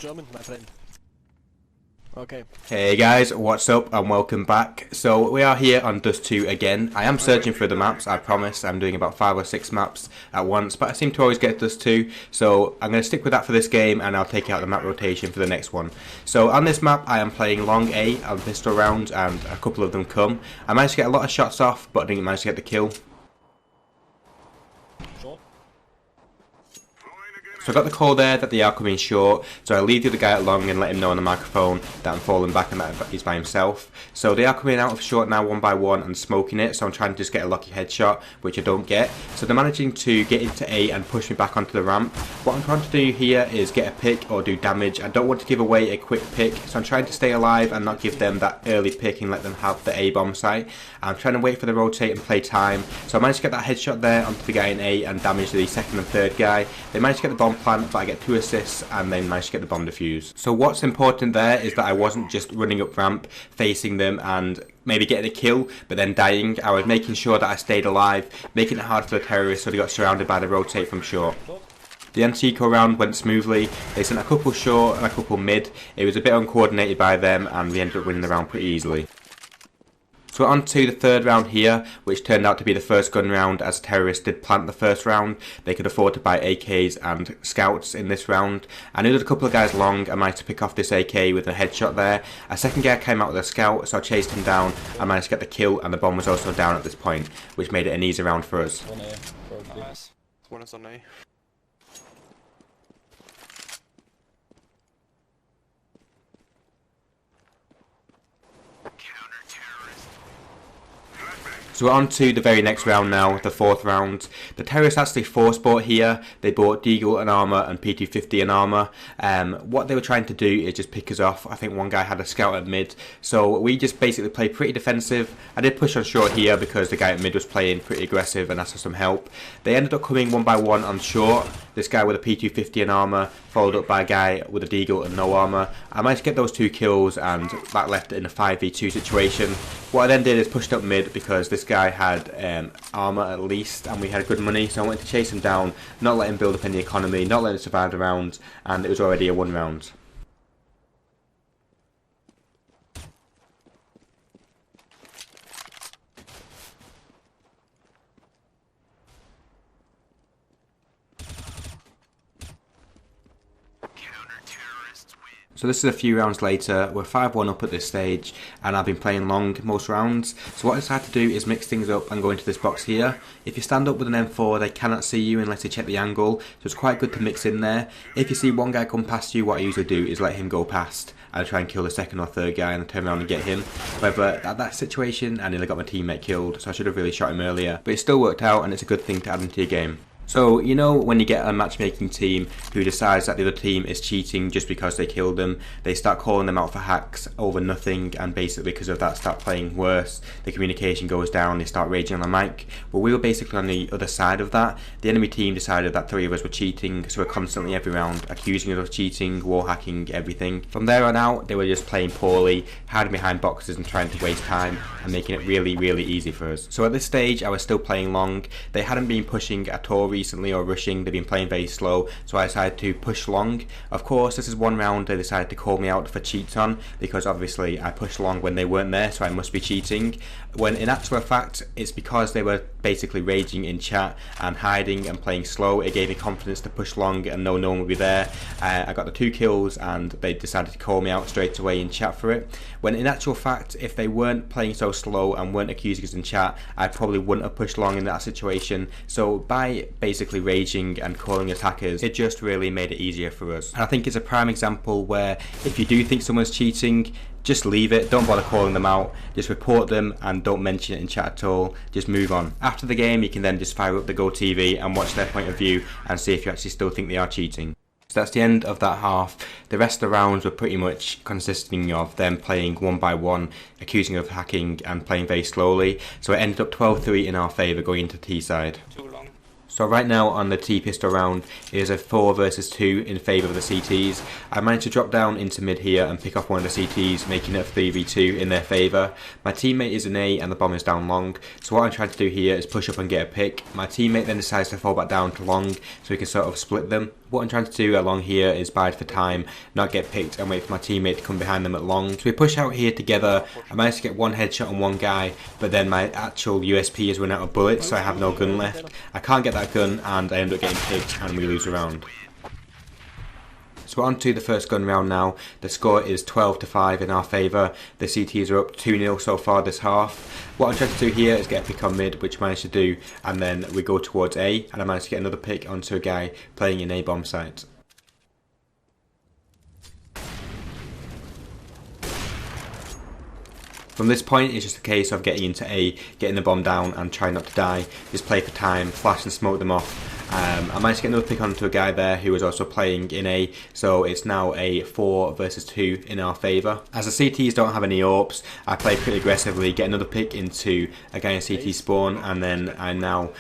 German, my friend. Okay. Hey guys, what's up and welcome back. So we are here on Dust 2 again. I am searching for the maps, I promise. I'm doing about 5 or 6 maps at once, but I seem to always get Dust 2. So I'm going to stick with that for this game and I'll take out the map rotation for the next one. So on this map I am playing long A on pistol rounds and a couple of them come. I managed to get a lot of shots off, but I didn't manage to get the kill. So I got the call there that they are coming short, so I leave the other guy at long and let him know on the microphone that I'm falling back and that he's by himself. So they are coming out of short now one by one and smoking it, so I'm trying to just get a lucky headshot, which I don't get. So they're managing to get into A and push me back onto the ramp. What I'm trying to do here is get a pick or do damage. I don't want to give away a quick pick, so I'm trying to stay alive and not give them that early pick and let them have the A bomb site. I'm trying to wait for the rotate and play time. So I managed to get that headshot there onto the guy in A and damage the second and third guy. They managed to get the bomb plant, but I get 2 assists and then managed to get the bomb defused. So what's important there is that I wasn't just running up ramp, facing them and maybe getting a kill, but then dying. I was making sure that I stayed alive, making it hard for the terrorists so they got surrounded by the rotate from short. The anti-eco round went smoothly. They sent a couple short and a couple mid. It was a bit uncoordinated by them and we ended up winning the round pretty easily. So we're on to the third round here, which turned out to be the first gun round as terrorists did plant the first round. They could afford to buy AKs and scouts in this round. I knew there was a couple of guys long. I managed to pick off this AK with a headshot there. A second guy came out with a scout, so I chased him down. I managed to get the kill and the bomb was also down at this point, which made it an easy round for us. One is on A. So we're on to the very next round now, the fourth round. The terrorists actually force bought here. They bought Deagle and armour and P250 and armour. What they were trying to do is just pick us off. I think one guy had a scout at mid. So we just basically played pretty defensive. I did push on short here because the guy at mid was playing pretty aggressive and asked for some help. They ended up coming one by one on short. This guy with a P250 and armour, followed up by a guy with a Deagle and no armour. I managed to get those 2 kills and that left it in a 5v2 situation. What I then did is pushed up mid because this guy had armour at least and we had good money, so I wanted to chase him down, not let him build up any economy, not let him survive the round, and it was already a 1 round. So this is a few rounds later, we're 5-1 up at this stage and I've been playing long most rounds. So what I decided to do is mix things up and go into this box here. If you stand up with an M4 they cannot see you unless they check the angle, so it's quite good to mix in there. If you see one guy come past you, what I usually do is let him go past. I try and kill the second or third guy and turn around and get him. However, at that situation I nearly got my teammate killed, so I should have really shot him earlier. But it still worked out and it's a good thing to add into your game. So, you know when you get a matchmaking team who decides that the other team is cheating just because they killed them, they start calling them out for hacks over nothing and basically because of that start playing worse, the communication goes down, they start raging on the mic. Well, we were basically on the other side of that. The enemy team decided that 3 of us were cheating, so we're constantly every round accusing us of cheating, wall hacking, everything. From there on out, they were just playing poorly, hiding behind boxes and trying to waste time and making it really, really easy for us. So at this stage, I was still playing long. They hadn't been pushing at all recently or rushing, they've been playing very slow, so I decided to push long. Of course this is 1 round they decided to call me out for cheats on because obviously I pushed long when they weren't there, so I must be cheating, when in actual fact it's because they were basically raging in chat and hiding and playing slow. It gave me confidence to push long and know no one would be there. I got the 2 kills and they decided to call me out straight away in chat for it, when in actual fact if they weren't playing so slow and weren't accusing us in chat I probably wouldn't have pushed long in that situation. So by basically raging and calling us hackers, it just really made it easier for us. And I think it's a prime example where if you do think someone's cheating, just leave it, don't bother calling them out, just report them and don't mention it in chat at all, just move on. After the game you can then just fire up the Go TV and watch their point of view and see if you actually still think they are cheating. So that's the end of that half. The rest of the rounds were pretty much consisting of them playing 1 by 1, accusing of hacking and playing very slowly, so it ended up 12-3 in our favour going into T side. So right now on the T-pistol round, it is a 4 versus 2 in favour of the CTs. I managed to drop down into mid here and pick off one of the CTs, making it a 3v2 in their favour. My teammate is an A and the bomb is down long, so what I'm trying to do here is push up and get a pick. My teammate then decides to fall back down to long, so we can sort of split them. What I'm trying to do along here is bide for time, not get picked and wait for my teammate to come behind them at long. So we push out here together. I managed to get one headshot on one guy, but then my actual USP has run out of bullets, so I have no gun left. I can't get that gun and I end up getting picked and we lose a round. So we're on to the first gun round now. The score is 12-5 in our favour. The CTs are up 2-0 so far this half. What I'm trying to do here is get a pick on mid, which I managed to do, and then we go towards A, and I managed to get another pick onto a guy playing in A bomb site. From this point, it's just a case of getting into A, getting the bomb down and trying not to die. Just play for time, flash and smoke them off. I managed to get another pick onto a guy there who was also playing in A, so it's now a 4 versus 2 in our favour. As the CTs don't have any AWPs, I play pretty aggressively, get another pick into a guy in CT spawn, and then I'm now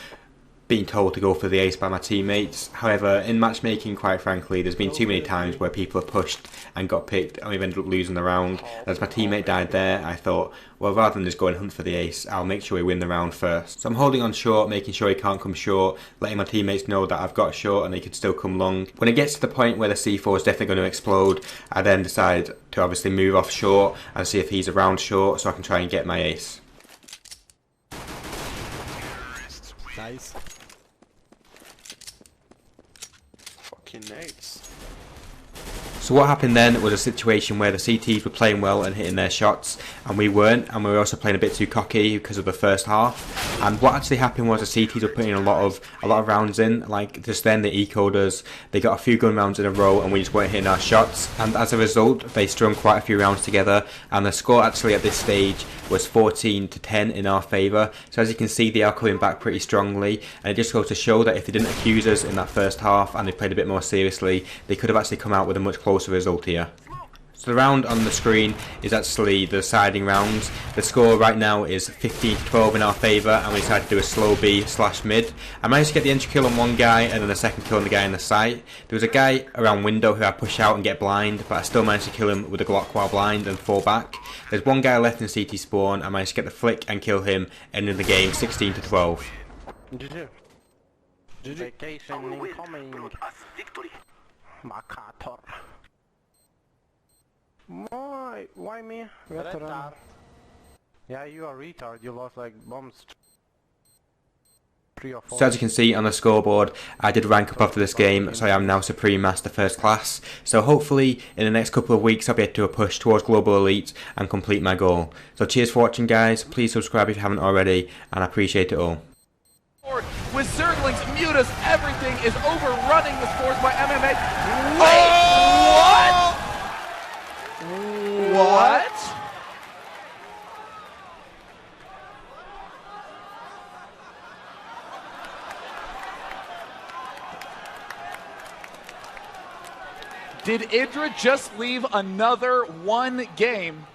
being told to go for the ace by my teammates. However, in matchmaking, quite frankly, there's been too many times where people have pushed and got picked and we've ended up losing the round. As my teammate died there, I thought, well, rather than just go and hunt for the ace, I'll make sure we win the round first. So I'm holding on short, making sure he can't come short, letting my teammates know that I've got short and they could still come long. When it gets to the point where the C4 is definitely going to explode, I then decide to obviously move off short and see if he's around short so I can try and get my ace. Nice. Nice. So what happened then was a situation where the CTs were playing well and hitting their shots and we weren't, and we were also playing a bit too cocky because of the first half. And what actually happened was the CTs were putting a lot of rounds in, like just then the E-coders, they got a few gun rounds in a row and we just weren't hitting our shots, and as a result they strung quite a few rounds together and the score actually at this stage was 14-10 in our favour. So as you can see, they are coming back pretty strongly, and it just goes to show that if they didn't accuse us in that first half and they played a bit more seriously, they could have actually come out with a much closer result here. So the round on the screen is actually the deciding rounds. The score right now is 15-12 in our favour, and we decided to do a slow B/mid. I managed to get the entry kill on one guy and then the second kill on the guy in the site. There was a guy around window who I push out and get blind, but I still managed to kill him with a Glock while blind and fall back. There's one guy left in CT spawn. I managed to get the flick and kill him, ending the game 16-12. GG. Vacation incoming. Makator. Why me? Retard. Yeah, you are retard. You lost like bombs. 3 or 4. So as you can see on the scoreboard, I did rank up after this game, so I am now Supreme Master First Class. So hopefully in the next couple of weeks I'll be able to do a push towards Global Elite and complete my goal. So cheers for watching guys, please subscribe if you haven't already, and I appreciate it all. With Zerglings, Mutas, everything is overrunning the scores by MMA. Wait, what? Did Idra just leave another one game